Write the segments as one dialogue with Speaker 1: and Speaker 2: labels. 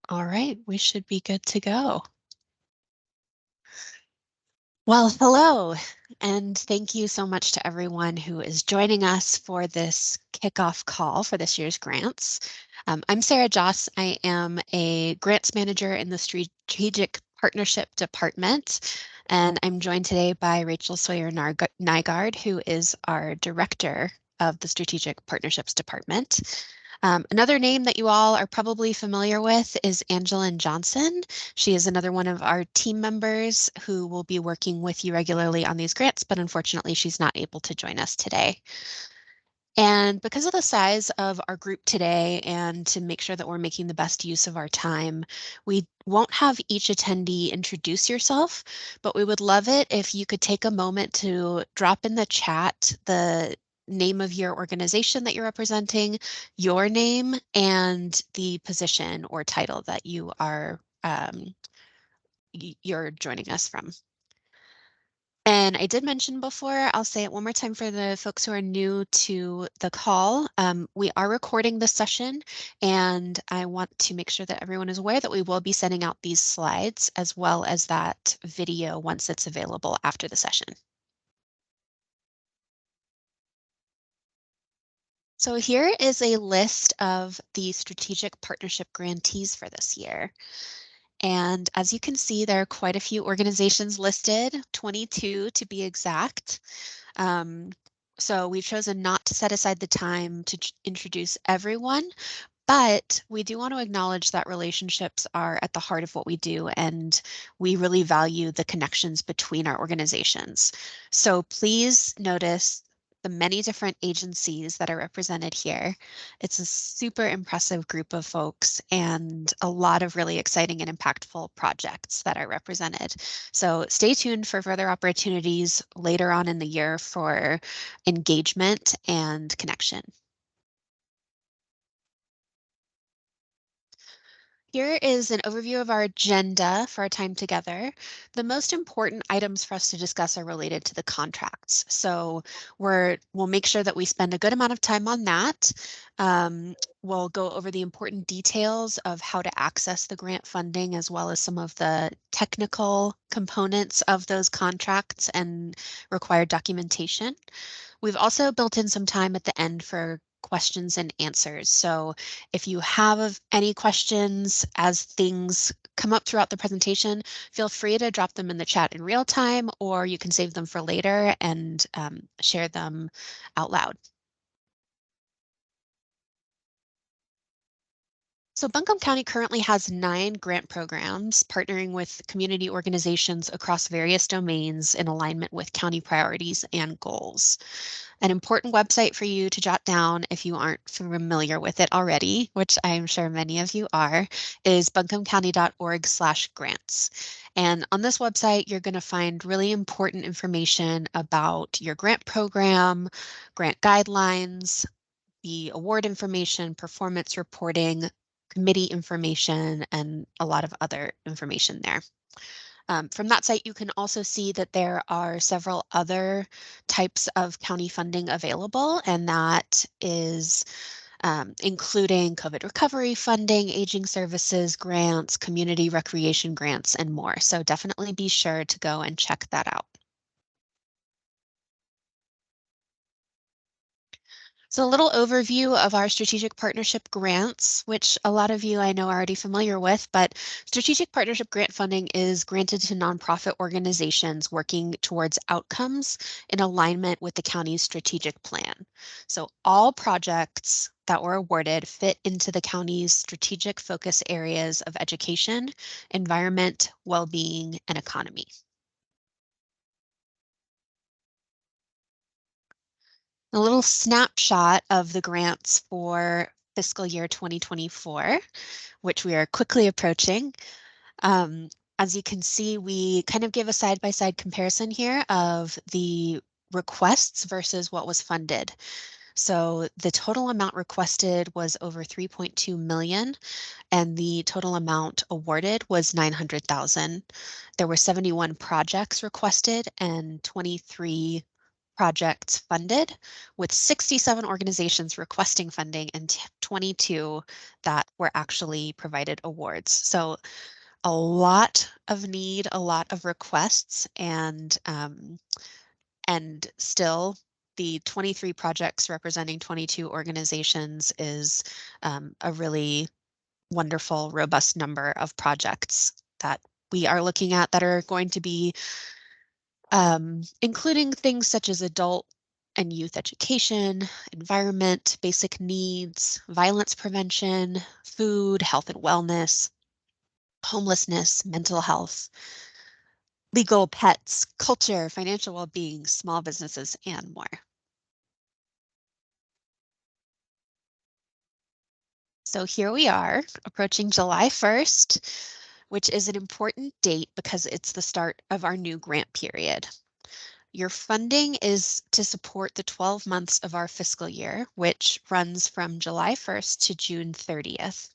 Speaker 1: All right, we should be good to go. Well, hello, and thank you so much to everyone who is joining us for this kickoff call for this year's grants. I'm Sarah Joss. I am a grants manager in the Strategic Partnership Department, and I'm joined today by Rachel Sawyer Nygaard, who is our director of the Strategic Partnerships Department. Another name that you all are probably familiar with is Angeline Johnson. She is another one of our team members who will be working with you regularly on these grants, but unfortunately she's not able to join us today. And because of the size of our group today and to make sure that we're making the best use of our time, we won't have each attendee introduce yourself, but we would love it if you could take a moment to drop in the chat the name of your organization that you're representing, your name, and the position or title that you're joining us from. And I did mention before, I'll say it one more time for the folks who are new to the call. We are recording this session, and I want to make sure that everyone is aware that we will be sending out these slides as well as that video once it's available after the session. So here is a list of the strategic partnership grantees for this year. And as you can see, there are quite a few organizations listed, 22 to be exact. So we've chosen not to set aside the time to introduce everyone, but we do want to acknowledge that relationships are at the heart of what we do, and we really value the connections between our organizations. So please notice the many different agencies that are represented here. It's a super impressive group of folks and a lot of really exciting and impactful projects that are represented. So stay tuned for further opportunities later on in the year for engagement and connection. Here is an overview of our agenda for our time together. The most important items for us to discuss are related to the contracts. So we'll make sure that we spend a good amount of time on that. We'll go over the important details of how to access the grant funding as well as some of the technical components of those contracts and required documentation. We've also built in some time at the end for questions and answers. So if you have any questions as things come up throughout the presentation, feel free to drop them in the chat in real time, or you can save them for later and share them out loud. So Buncombe County currently has 9 grant programs partnering with community organizations across various domains in alignment with county priorities and goals. An important website for you to jot down if you aren't familiar with it already, which I'm sure many of you are, is buncombecounty.org/grants. And on this website, you're going to find really important information about your grant program, grant guidelines, the award information, performance reporting, committee information, and a lot of other information there. From that site, you can also see that there are several other types of county funding available, and that is including COVID recovery funding, aging services grants, community recreation grants, and more. So definitely be sure to go and check that out. So a little overview of our strategic partnership grants, which a lot of you I know are already familiar with, but strategic partnership grant funding is granted to nonprofit organizations working towards outcomes in alignment with the county's strategic plan. So all projects that were awarded fit into the county's strategic focus areas of education, environment, well-being, and economy. A little snapshot of the grants for fiscal year 2024, which we are quickly approaching. As you can see, we kind of give a side-by-side comparison here of the requests versus what was funded. So the total amount requested was over 3.2 million, and the total amount awarded was 900,000. There were 71 projects requested and 23 projects funded, with 67 organizations requesting funding and 22 that were actually provided awards. So a lot of need, a lot of requests, and still the 23 projects representing 22 organizations is a really wonderful, robust number of projects that we are looking at that are going to be including things such as adult and youth education, environment, basic needs, violence prevention, food, health and wellness, homelessness, mental health, legal, pets, culture, financial well-being, small businesses, and more. So here we are approaching July 1st, which is an important date because it's the start of our new grant period. Your funding is to support the 12 months of our fiscal year, which runs from July 1st to June 30th.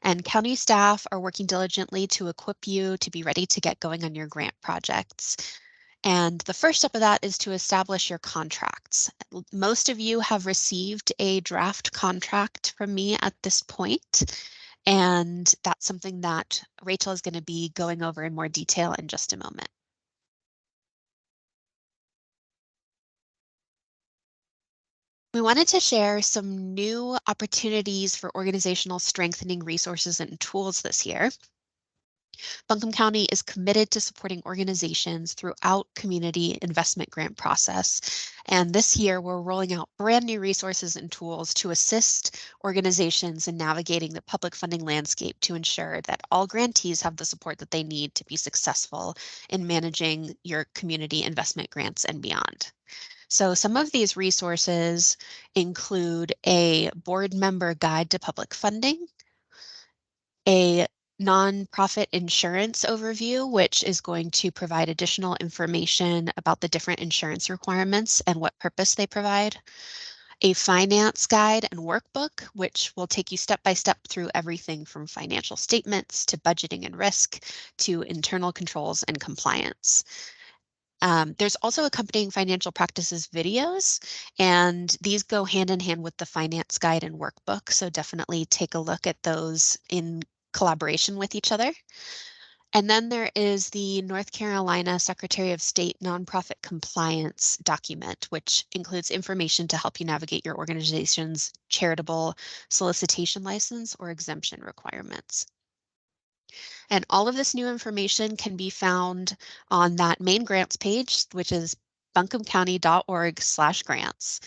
Speaker 1: And county staff are working diligently to equip you to be ready to get going on your grant projects. And the first step of that is to establish your contracts. Most of you have received a draft contract from me at this point, and that's something that Rachel is going to be going over in more detail in just a moment. We wanted to share some new opportunities for organizational strengthening resources and tools this year. Buncombe County is committed to supporting organizations throughout community investment grant process. And this year, we're rolling out brand new resources and tools to assist organizations in navigating the public funding landscape to ensure that all grantees have the support that they need to be successful in managing your community investment grants and beyond. So some of these resources include a board member guide to public funding, a nonprofit insurance overview, which is going to provide additional information about the different insurance requirements and what purpose they provide, a finance guide and workbook, which will take you step by step through everything from financial statements to budgeting and risk to internal controls and compliance. There's also accompanying financial practices videos, and these go hand in hand with the finance guide and workbook. So definitely take a look at those in collaboration with each other. And then there is the North Carolina Secretary of State Nonprofit Compliance document, which includes information to help you navigate your organization's charitable solicitation license or exemption requirements. And all of this new information can be found on that main grants page, which is buncombecounty.org/grants.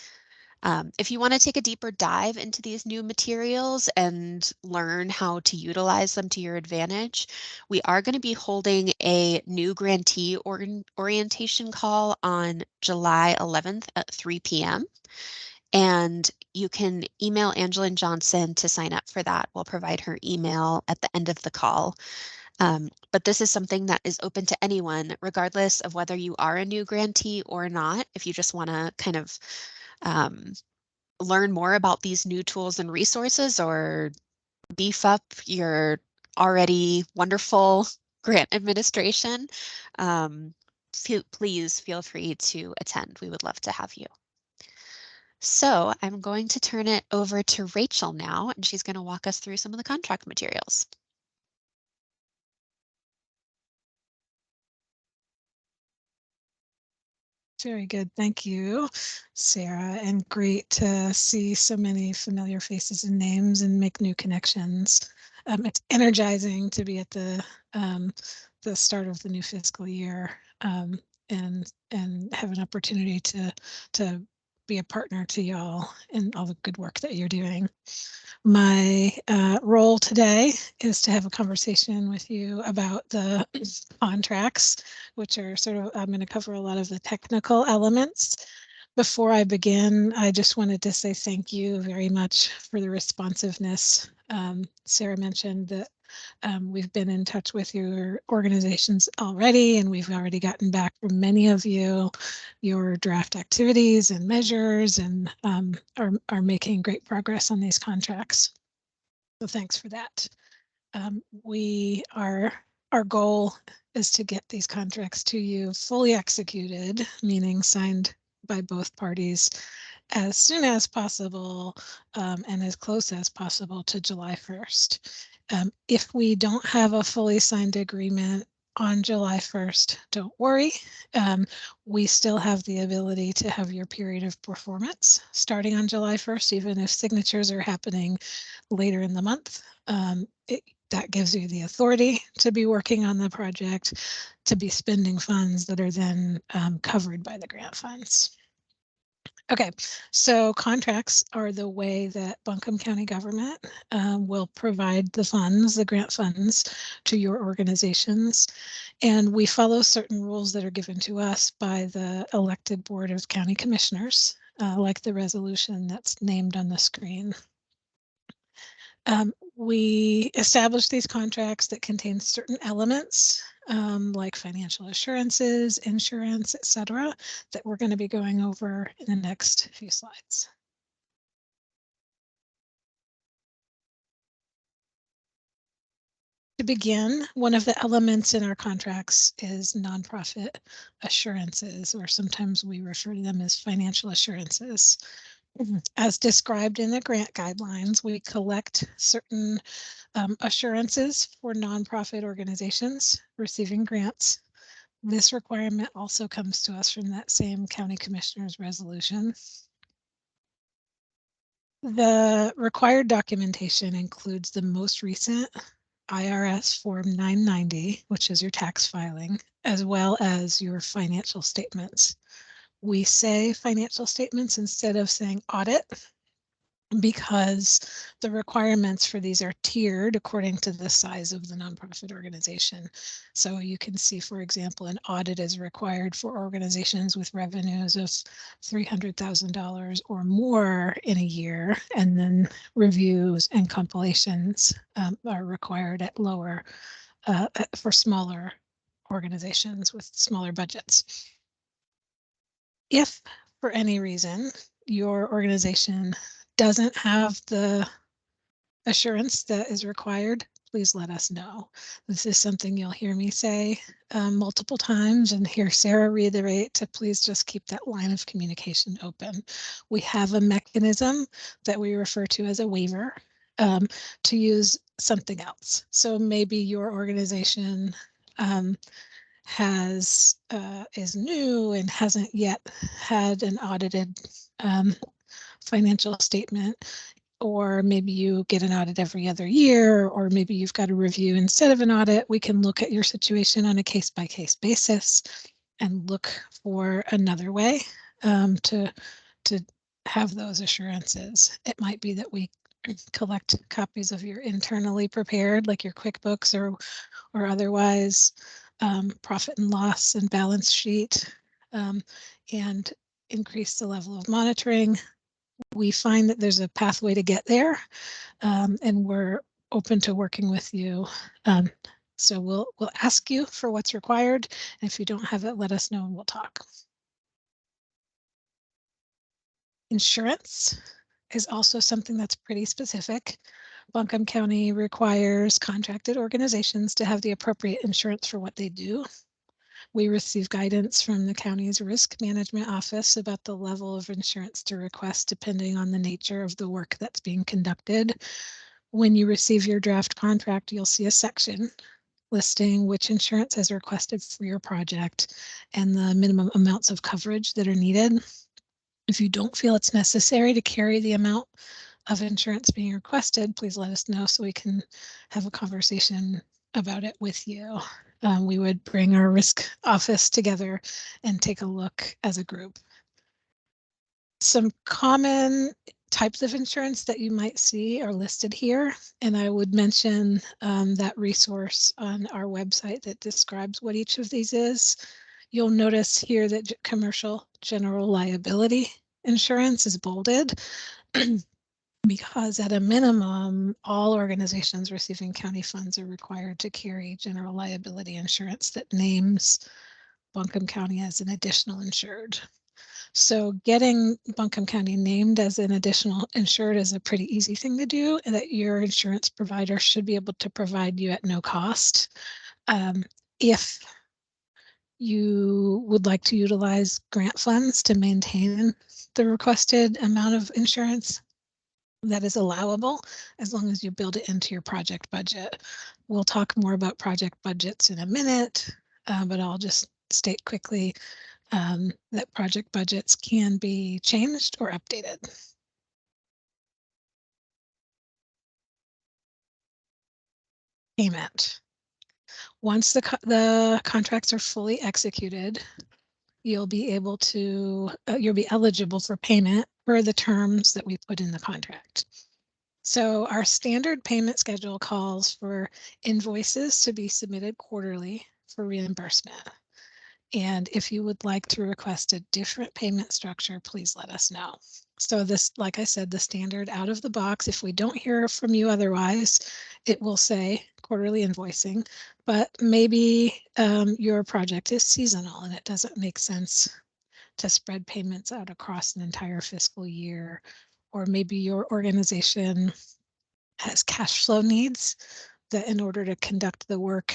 Speaker 1: If you want to take a deeper dive into these new materials and learn how to utilize them to your advantage, we are going to be holding a new grantee orientation call on July 11th at 3 p.m. And you can email Angeline Johnson to sign up for that. We'll provide her email at the end of the call. But this is something that is open to anyone, regardless of whether you are a new grantee or not. If you just want to kind of learn more about these new tools and resources or beef up your already wonderful grant administration, please feel free to attend. We would love to have you. So I'm going to turn it over to Rachel now, and she's going to walk us through some of the contract materials.
Speaker 2: Very good. Thank you, Sarah. And great to see so many familiar faces and names and make new connections. It's energizing to be at the start of the new fiscal year and have an opportunity to be a partner to y'all in all the good work that you're doing. My role today is to have a conversation with you about the contracts, which are sort of, I'm going to cover a lot of the technical elements. Before I begin, I just wanted to say thank you very much for the responsiveness. Sarah mentioned that we've been in touch with your organizations already, and we've already gotten back from many of you your draft activities and measures, and are making great progress on these contracts. So thanks for that. Our goal is to get these contracts to you fully executed, meaning signed by both parties as soon as possible and as close as possible to July 1st. If we don't have a fully signed agreement on July 1st, don't worry. We still have the ability to have your period of performance starting on July 1st, even if signatures are happening later in the month. That gives you the authority to be working on the project, to be spending funds that are then covered by the grant funds. Okay, so contracts are the way that Buncombe County government will provide the funds, the grant funds, to your organizations. And we follow certain rules that are given to us by the elected Board of County Commissioners, like the resolution that's named on the screen. We establish these contracts that contain certain elements like financial assurances, insurance, etc., that we're going to be going over in the next few slides. To begin, one of the elements in our contracts is nonprofit assurances, or sometimes we refer to them as financial assurances. As described in the grant guidelines, we collect certain assurances for nonprofit organizations receiving grants. This requirement also comes to us from that same county commissioner's resolution. The required documentation includes the most recent IRS Form 990, which is your tax filing, as well as your financial statements. We say financial statements instead of saying audit because the requirements for these are tiered according to the size of the nonprofit organization. So you can see, for example, an audit is required for organizations with revenues of $300,000 or more in a year, and then reviews and compilations are required at lower for smaller organizations with smaller budgets. If for any reason your organization doesn't have the assurance that is required, please let us know. This is something you'll hear me say multiple times and hear Sarah reiterate to please just keep that line of communication open. We have a mechanism that we refer to as a waiver to use something else. So maybe your organization is new and hasn't yet had an audited financial statement, or maybe you get an audit every other year, or maybe you've got a review instead of an audit. We can look at your situation on a case-by-case basis and look for another way to have those assurances. It might be that we collect copies of your internally prepared, like your QuickBooks or otherwise, profit and loss and balance sheet, and increase the level of monitoring. We find that there's a pathway to get there, and we're open to working with you. So we'll ask you for what's required. And if you don't have it, let us know and we'll talk. Insurance is also something that's pretty specific. Buncombe County requires contracted organizations to have the appropriate insurance for what they do. We receive guidance from the county's risk management office about the level of insurance to request depending on the nature of the work that's being conducted. When you receive your draft contract, you'll see a section listing which insurance is requested for your project and the minimum amounts of coverage that are needed. If you don't feel it's necessary to carry the amount of insurance being requested, please let us know so we can have a conversation about it with you. We would bring our risk office together and take a look as a group. Some common types of insurance that you might see are listed here, and I would mention that resource on our website that describes what each of these is. You'll notice here that commercial general liability insurance is bolded because at a minimum, all organizations receiving county funds are required to carry general liability insurance that names Buncombe County as an additional insured. So getting Buncombe County named as an additional insured is a pretty easy thing to do, and that your insurance provider should be able to provide you at no cost. If you would like to utilize grant funds to maintain the requested amount of insurance, that is allowable as long as you build it into your project budget. We'll talk more about project budgets in a minute, but I'll just state quickly that project budgets can be changed or updated. Payment. Once the contracts are fully executed, you'll be eligible for payment for the terms that we put in the contract. So our standard payment schedule calls for invoices to be submitted quarterly for reimbursement. And if you would like to request a different payment structure, please let us know. So this, like I said, the standard out of the box, if we don't hear from you otherwise, it will say quarterly invoicing, but maybe your project is seasonal and it doesn't make sense to spread payments out across an entire fiscal year, or maybe your organization has cash flow needs that in order to conduct the work,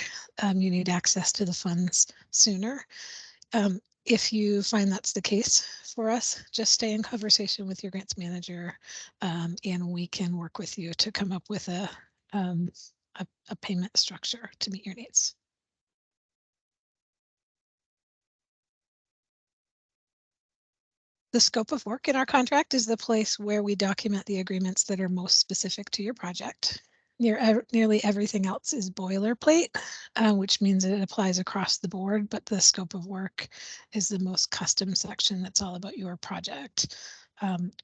Speaker 2: you need access to the funds sooner. If you find that's the case for us, just stay in conversation with your grants manager, and we can work with you to come up with um, a payment structure to meet your needs. The scope of work in our contract is the place where we document the agreements that are most specific to your project. Nearly everything else is boilerplate, which means it applies across the board, but the scope of work is the most custom section that's all about your project.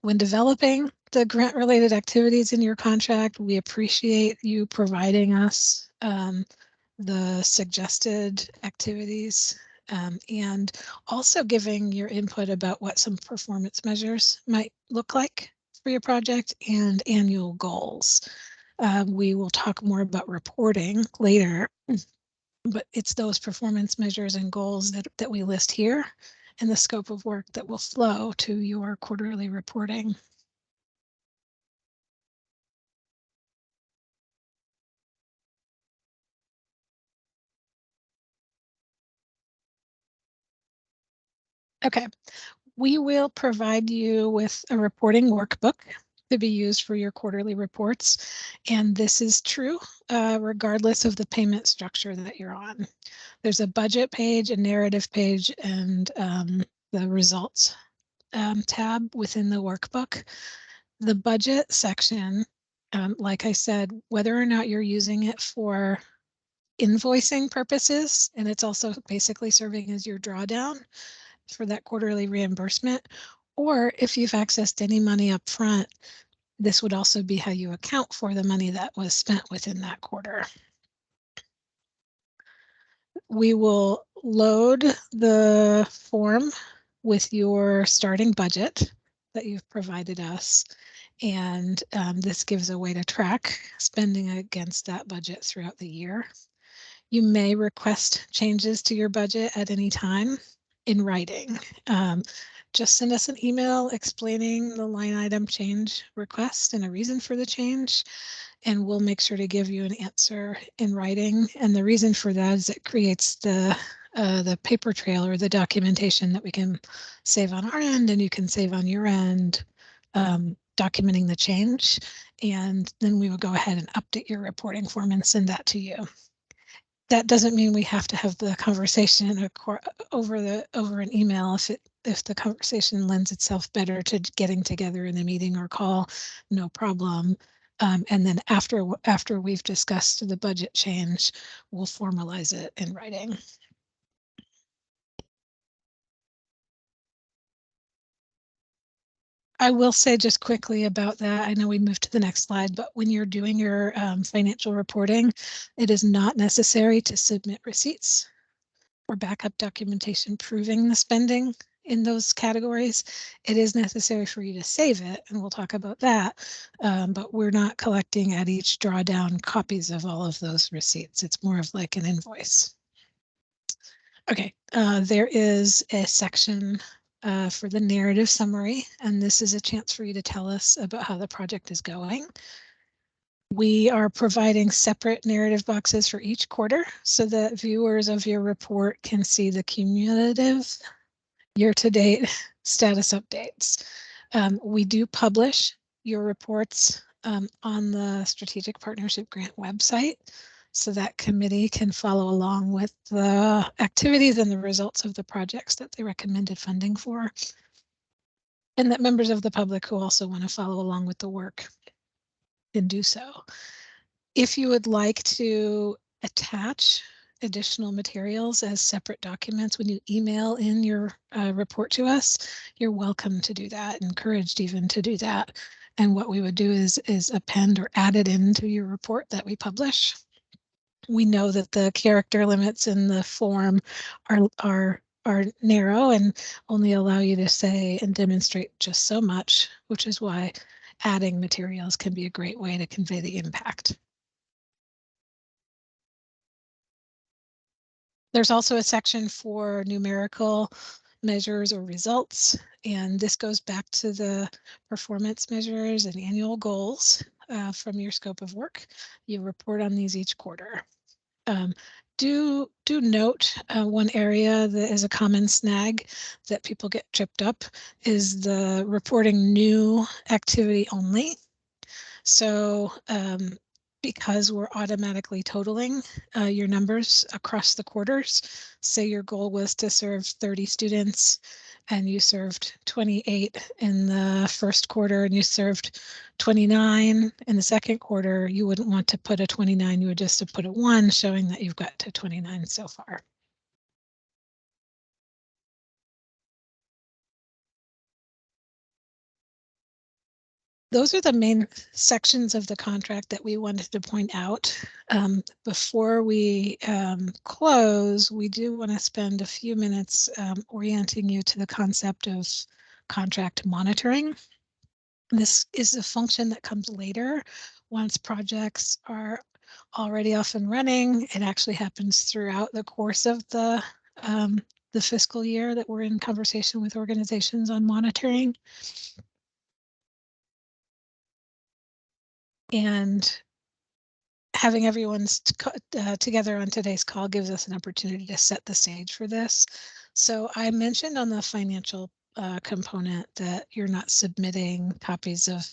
Speaker 2: When developing the grant related activities in your contract, we appreciate you providing us the suggested activities, and also giving your input about what some performance measures might look like for your project and annual goals. We will talk more about reporting later, but it's those performance measures and goals that we list here and the scope of work that will flow to your quarterly reporting. Okay, we will provide you with a reporting workbook to be used for your quarterly reports. And this is true regardless of the payment structure that you're on. There's a budget page, a narrative page, and the results tab within the workbook. The budget section, like I said, whether or not you're using it for invoicing purposes, and it's also basically serving as your drawdown for that quarterly reimbursement, or if you've accessed any money up front, this would also be how you account for the money that was spent within that quarter. We will load the form with your starting budget that you've provided us, and this gives a way to track spending against that budget throughout the year. You may request changes to your budget at any time in writing. Just send us an email explaining the line item change request and a reason for the change, and we'll make sure to give you an answer in writing. And the reason for that is it creates the paper trail or the documentation that we can save on our end and you can save on your end, documenting the change. And then we will go ahead and update your reporting form and send that to you. That doesn't mean we have to have the conversation over an email. If the conversation lends itself better to getting together in a meeting or call, no problem. And then after we've discussed the budget change, we'll formalize it in writing. I will say just quickly about that. I know we moved to the next slide, but when you're doing your financial reporting, it is not necessary to submit receipts or backup documentation proving the spending in those categories. It is necessary for you to save it, and we'll talk about that, but we're not collecting at each drawdown copies of all of those receipts. It's more of like an invoice. Okay, there is a section for the narrative summary, and this is a chance for you to tell us about how the project is going. We are providing separate narrative boxes for each quarter so that viewers of your report can see the cumulative year-to-date status updates. We do publish your reports on the Strategic Partnership Grant website so that committee can follow along with the activities and the results of the projects that they recommended funding for, and that members of the public who also want to follow along with the work can do so. If you would like to attach additional materials as separate documents when you email in your report to us, you're welcome to do that, encouraged even to do that. And what we would do is append or add it into your report that we publish. We know that the character limits in the form are narrow and only allow you to say and demonstrate just so much, which is why adding materials can be a great way to convey the impact. There's also a section for numerical measures or results, and this goes back to the performance measures and annual goals from your scope of work. You report on these each quarter. Do note one area that is a common snag that people get tripped up is the reporting new activity only. So because we're automatically totaling your numbers across the quarters, say your goal was to serve 30 students and you served 28 in the first quarter and you served 29 in the second quarter, you wouldn't want to put a 29, you would just have put a 1 showing that you've got to 29 so far. Those are the main sections of the contract that we wanted to point out. Before we close, we do want to spend a few minutes orienting you to the concept of contract monitoring. This is a function that comes later once projects are already off and running. It actually happens throughout the course of the fiscal year that we're in conversation with organizations on monitoring. And having everyone together on today's call gives us an opportunity to set the stage for this. So I mentioned on the financial component that you're not submitting copies of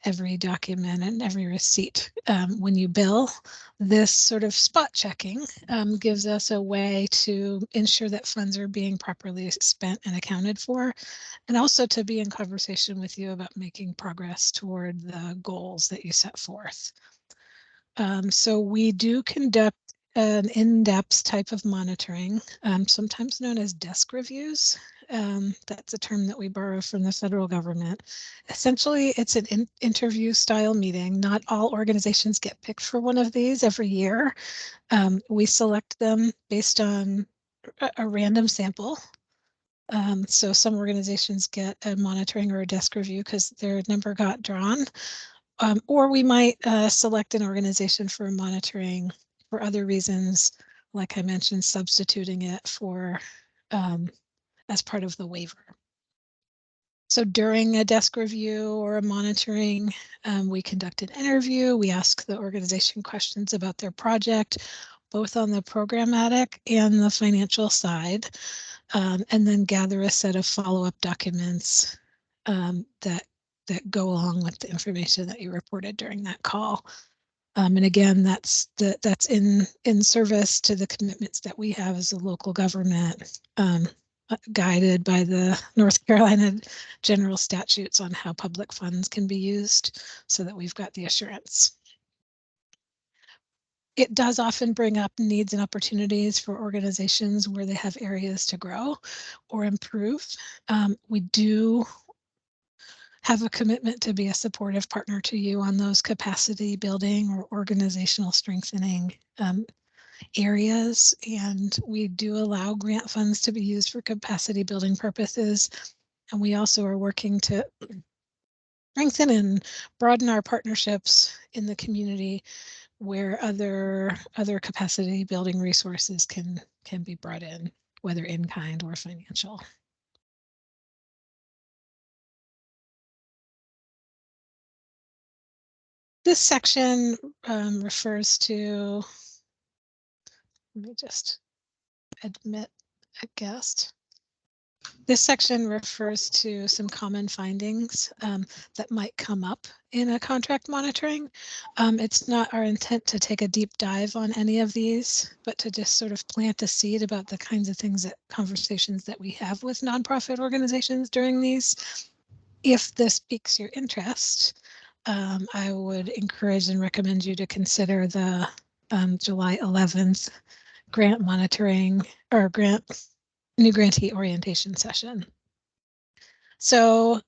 Speaker 2: every document and every receipt when you bill. This sort of spot checking gives us a way to ensure that funds are being properly spent and accounted for, and also to be in conversation with you about making progress toward the goals that you set forth. So we do conduct an in-depth type of monitoring, sometimes known as desk reviews. That's a term that we borrow from the federal government. Essentially, it's an interview style meeting. Not all organizations get picked for one of these every year. We select them based on a random sample. So some organizations get a monitoring or a desk review because their number got drawn. Or we might select an organization for monitoring for other reasons, like I mentioned, substituting it for as part of the waiver. So during a desk review or a monitoring, we conduct an interview. We ask the organization questions about their project, both on the programmatic and the financial side, and then gather a set of follow-up documents that go along with the information that you reported during that call. And again, that's in service to the commitments that we have as a local government, guided by the North Carolina general statutes on how public funds can be used, so that we've got the assurance. It does often bring up needs and opportunities for organizations where they have areas to grow or improve. We do have a commitment to be a supportive partner to you on those capacity building or organizational strengthening areas. And we do allow grant funds to be used for capacity building purposes. And we also are working to strengthen and broaden our partnerships in the community where other capacity building resources can be brought in, whether in kind or financial. This section refers to, let me just admit a guest. This section refers to some common findings that might come up in a contract monitoring. It's not our intent to take a deep dive on any of these, but to just sort of plant a seed about the kinds of things that conversations that we have with nonprofit organizations during these. If this piques your interest, I would encourage and recommend you to consider the July 11th grant monitoring or new grantee orientation session. So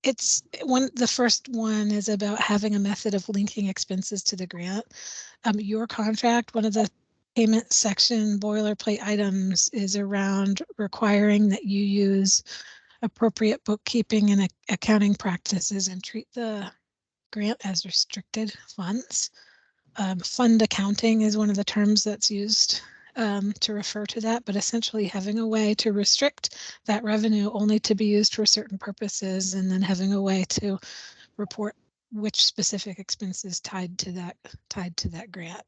Speaker 2: the first one is about having a method of linking expenses to the grant. Your contract, one of the payment section boilerplate items is around requiring that you use appropriate bookkeeping and accounting practices and treat the grant as restricted funds. Fund accounting is one of the terms that's used to refer to that, but essentially having a way to restrict that revenue only to be used for certain purposes, and then having a way to report which specific expenses tied to that grant.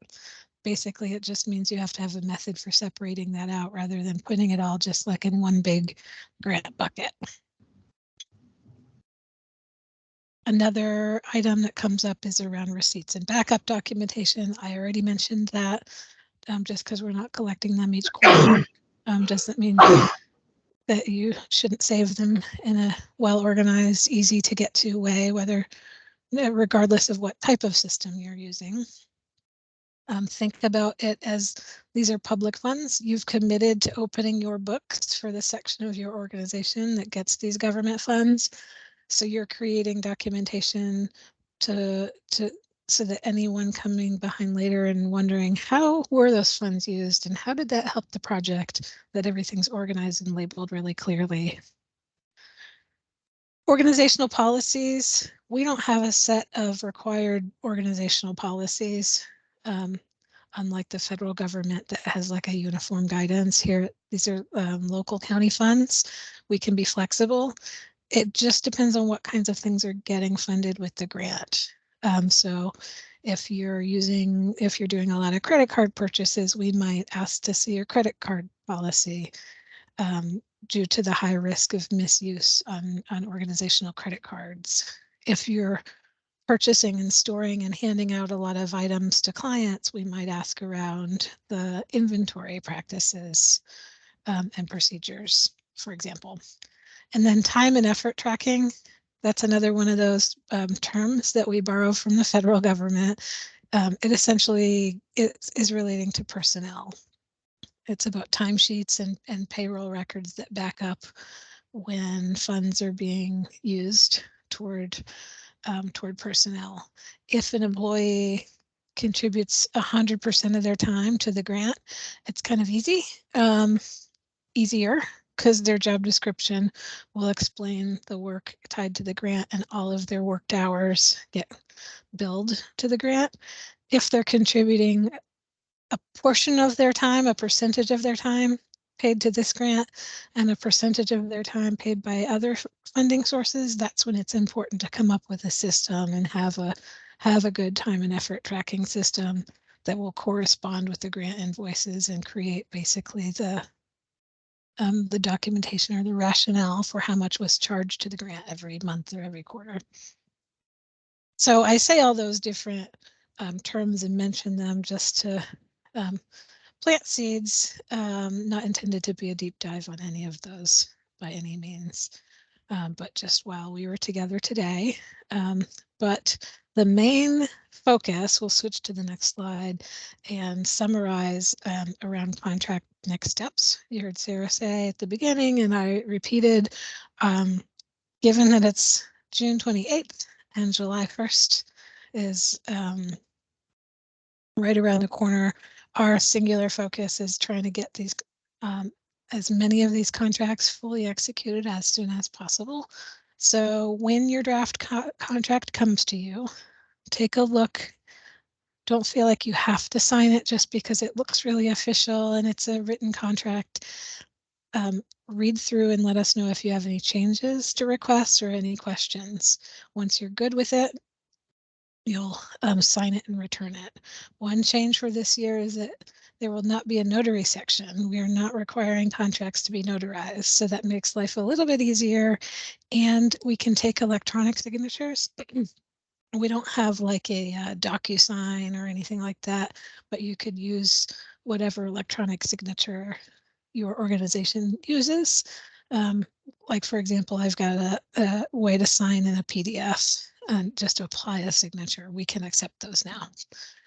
Speaker 2: Basically, it just means you have to have a method for separating that out rather than putting it all just like in one big grant bucket. Another item that comes up is around receipts and backup documentation. I already mentioned that. Just because we're not collecting them each quarter doesn't mean that you shouldn't save them in a well-organized, easy to get to way, regardless of what type of system you're using. Think about it as these are public funds. You've committed to opening your books for the section of your organization that gets these government funds. So you're creating documentation so that anyone coming behind later and wondering how were those funds used and how did that help the project, that everything's organized and labeled really clearly. Organizational policies. We don't have a set of required organizational policies. Unlike the federal government that has like a uniform guidance here, these are local county funds. We can be flexible. It just depends on what kinds of things are getting funded with the grant. So if you're doing a lot of credit card purchases, we might ask to see your credit card policy due to the high risk of misuse on organizational credit cards. If you're purchasing and storing and handing out a lot of items to clients, we might ask around the inventory practices and procedures, for example. And then time and effort tracking, that's another one of those terms that we borrow from the federal government. It essentially is relating to personnel. It's about timesheets and payroll records that back up when funds are being used toward personnel. If an employee contributes 100% of their time to the grant, it's kind of easier because their job description will explain the work tied to the grant and all of their worked hours get billed to the grant. If they're contributing a portion of their time, a percentage of their time paid to this grant and a percentage of their time paid by other funding sources, that's when it's important to come up with a system and have a good time and effort tracking system that will correspond with the grant invoices and create basically the documentation or the rationale for how much was charged to the grant every month or every quarter. So I say all those different terms and mention them just to plant seeds, not intended to be a deep dive on any of those by any means, but just while we were together today. But the main focus, we'll switch to the next slide and summarize around contract next steps. You heard Sarah say at the beginning, and I repeated, given that it's June 28th and July 1st is right around the corner, our singular focus is trying to get these as many of these contracts fully executed as soon as possible. So when your draft contract comes to you, take a look. Don't feel like you have to sign it just because it looks really official and it's a written contract. Read through and let us know if you have any changes to requests or any questions. Once you're good with it, you'll sign it and return it. One change for this year is that there will not be a notary section. We are not requiring contracts to be notarized, so that makes life a little bit easier, and we can take electronic signatures. We don't have like a DocuSign or anything like that, but you could use whatever electronic signature your organization uses. Um, like for example, I've got a way to sign in a PDF and just to apply a signature. We can accept those now.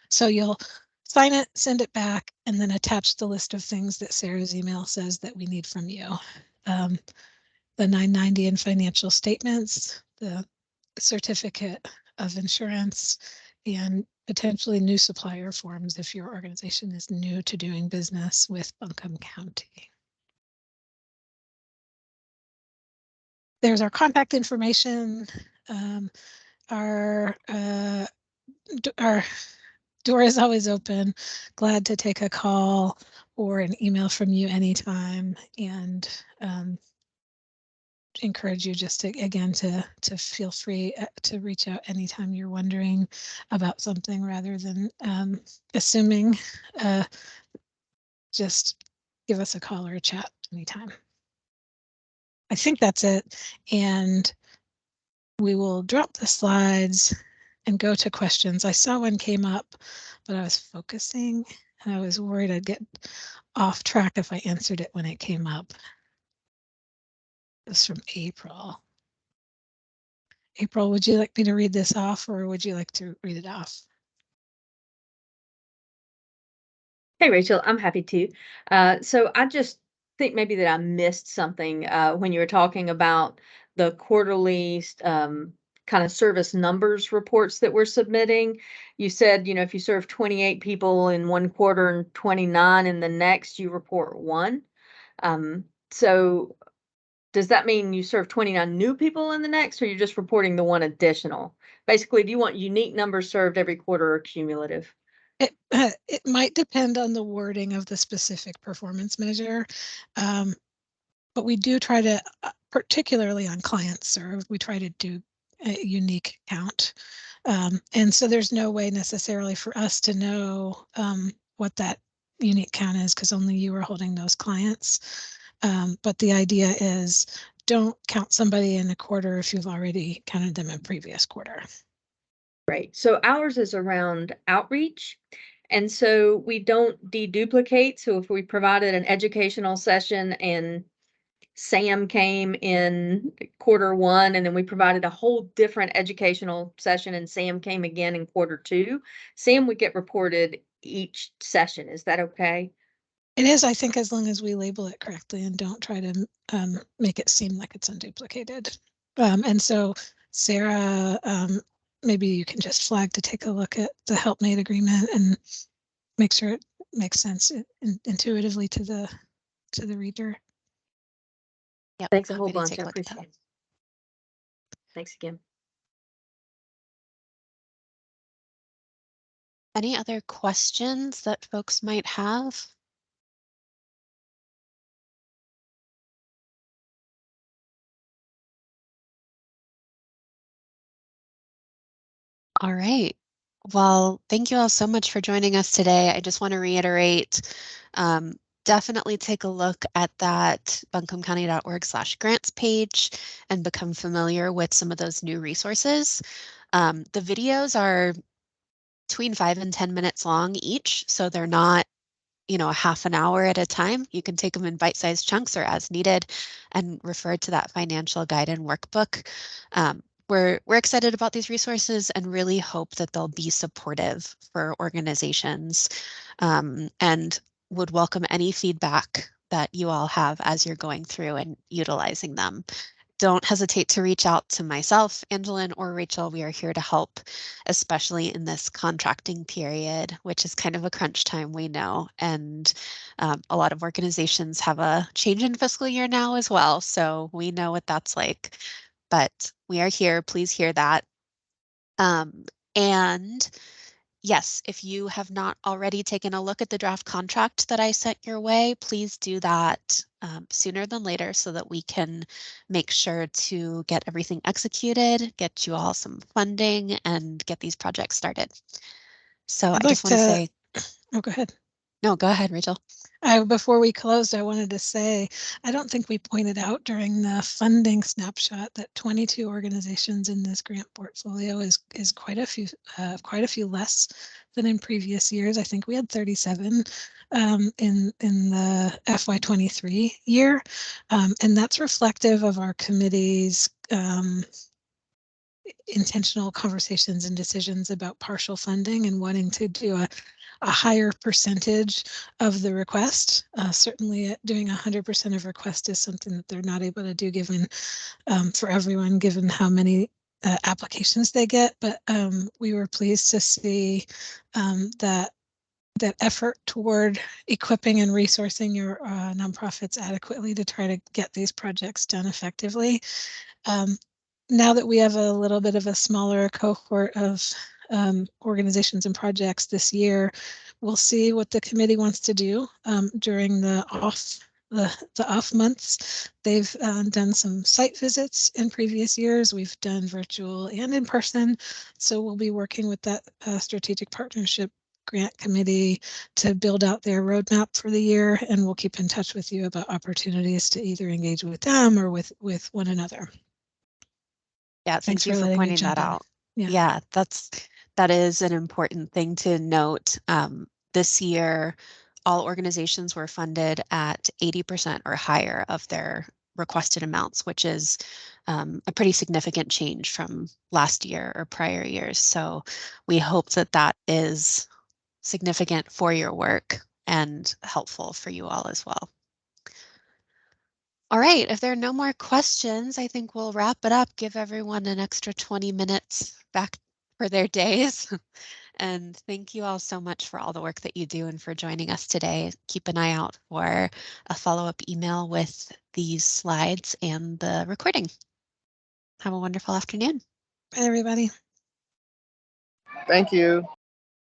Speaker 2: So you'll sign it, send it back, and then attach the list of things that Sarah's email says that we need from you. Um, the 990 in financial statements, the certificate of insurance, and potentially new supplier forms if your organization is new to doing business with Buncombe County. There's our contact information. Our our door is always open. Glad to take a call or an email from you anytime, and encourage you just to, again, to feel free to reach out anytime you're wondering about something rather than assuming. Just give us a call or a chat anytime. I think that's it, and we will drop the slides and go to questions. I saw one came up, but I was focusing and I was worried I'd get off track if I answered it when it came up. It was from April. April, would you like me to read this off, or would you like to read it off?
Speaker 3: Hey, Rachel, I'm happy to. So I just think maybe that I missed something when you were talking about the quarterly kind of service numbers reports that we're submitting. You said, if you serve 28 people in one quarter and 29 in the next, you report one. So does that mean you serve 29 new people in the next, or you're just reporting the one additional? Basically, do you want unique numbers served every quarter or cumulative?
Speaker 2: It might depend on the wording of the specific performance measure, but we do try to, particularly on clients served, we try to do a unique count. And so there's no way necessarily for us to know what that unique count is, because only you are holding those clients. But the idea is, don't count somebody in a quarter if you've already counted them in previous quarter.
Speaker 3: Right. So ours is around outreach. And so we don't deduplicate. So if we provided an educational session and Sam came in quarter one, and then we provided a whole different educational session and Sam came again in quarter two, Sam would get reported each session. Is that okay?
Speaker 2: It is, I think, as long as we label it correctly and don't try to make it seem like it's unduplicated. And so, Sarah, maybe you can just flag to take a look at the helpmate agreement and make sure it makes sense intuitively to the reader.
Speaker 1: Yep,
Speaker 3: Thanks a whole
Speaker 1: happy to
Speaker 3: bunch.
Speaker 1: take
Speaker 3: I
Speaker 1: a look at
Speaker 3: appreciate
Speaker 1: that.
Speaker 3: it. Thanks again.
Speaker 1: Any other questions that folks might have? All right. Well, thank you all so much for joining us today. I just want to reiterate, definitely take a look at that buncombecounty.org/grants page and become familiar with some of those new resources. The videos are between 5 and 10 minutes long each, so they're not a half an hour at a time. You can take them in bite-sized chunks or as needed and refer to that financial guide and workbook. We're excited about these resources and really hope that they'll be supportive for organizations, and would welcome any feedback that you all have as you're going through and utilizing them. Don't hesitate to reach out to myself, Angeline, or Rachel. We are here to help, especially in this contracting period, which is kind of a crunch time, we know. And a lot of organizations have a change in fiscal year now as well. So we know what that's like. But we are here. Please hear that. And yes, if you have not already taken a look at the draft contract that I sent your way, please do that. sooner than later so that we can make sure to get everything executed, get you all some funding, and get these projects started. So
Speaker 2: I'd
Speaker 1: I
Speaker 2: like
Speaker 1: just want to say,
Speaker 2: oh, go ahead.
Speaker 1: no, go ahead, Rachel.
Speaker 2: Before we closed, I wanted to say, I don't think we pointed out during the funding snapshot that 22 organizations in this grant portfolio is quite a few less than in previous years. I think we had 37 in the FY23 year, and that's reflective of our committee's intentional conversations and decisions about partial funding and wanting to do a higher percentage of the request. Certainly doing 100% of request is something that they're not able to do given for everyone, given how many applications they get. But we were pleased to see that effort toward equipping and resourcing your nonprofits adequately to try to get these projects done effectively. Now that we have a little bit of a smaller cohort of organizations and projects this year, we'll see what the committee wants to do during the off months. They've done some site visits in previous years. We've done virtual and in person. So we'll be working with that strategic partnership grant committee to build out their roadmap for the year, and we'll keep in touch with you about opportunities to either engage with them or with one another.
Speaker 1: Yeah,
Speaker 2: Thanks
Speaker 1: thank you
Speaker 2: for
Speaker 1: for
Speaker 2: letting me
Speaker 1: pointing that
Speaker 2: jump in.
Speaker 1: out.
Speaker 2: Yeah.
Speaker 1: Yeah, that is an important thing to note. This year, all organizations were funded at 80% or higher of their requested amounts, which is a pretty significant change from last year or prior years. So we hope that that is significant for your work and helpful for you all as well. All right, if there are no more questions, I think we'll wrap it up, give everyone an extra 20 minutes back for their days. And thank you all so much for all the work that you do and for joining us today. Keep an eye out for a follow-up email with these slides and the recording. Have a wonderful afternoon.
Speaker 2: Bye, everybody.
Speaker 4: Thank you.